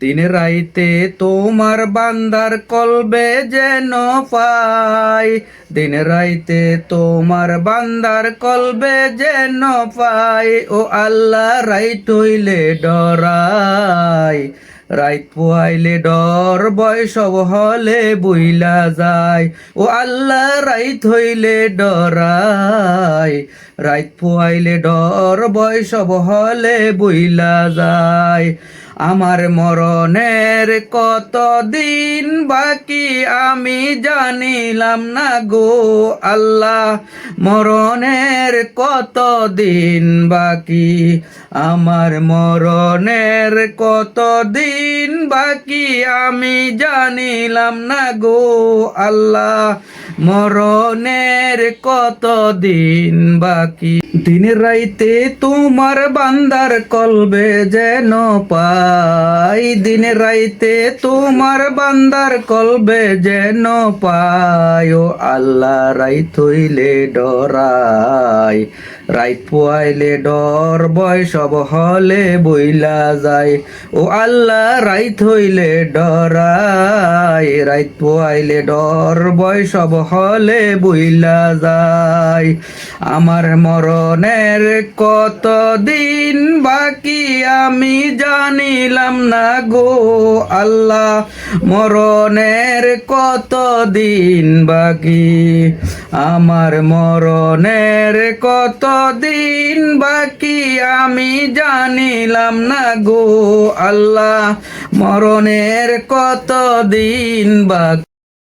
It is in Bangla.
দিন রাইতে তোমার বান্দার কলবে যেন পাই, দিন রাইতে তোমার বান্দার কলবে যেন পাই। ও আল্লাহ রাইত হইলে ডরাই, রাইত পুয়াইলে ডর বয় সব হলে বুইলা যায়। ও আল্লাহ রাইত হইলে ডরাই, রাইত পুয়াইলে ডর বয় সব হলে বুইলা যায়। আমার মরণের কত দিন বাকি আমি জানিলাম না গো আল্লাহ, মরণের কত দিন বাকি, আমার মরণের কত দিন বাকি আমি জানিলাম না গো আল্লাহ, মরণের কত দিন বাকি। দিন রাইতে তোমার বান্দার কলবে যেন পাই, দিন রাইতে তোমার বান্দার কলবে যেন পাই। ও আল্লাহ রাইত হইলে ডরাই, রাইত পুয়াইলে ডর বয় সব হলে বইলা যায়। ও আল্লাহ রাইত হইলে ডরাই, রাইত পুয়াইলে ডর বয় সব হলে বইলা যায়। আমার মরণের কত দিন বাকি আমি জানিলাম না গো আল্লাহ, মরণের কত দিন বাকি, আমার মরণের কত দিন বাকি আমি জানিলাম না গো আল্লাহ, মরণের কত দিন বাকি।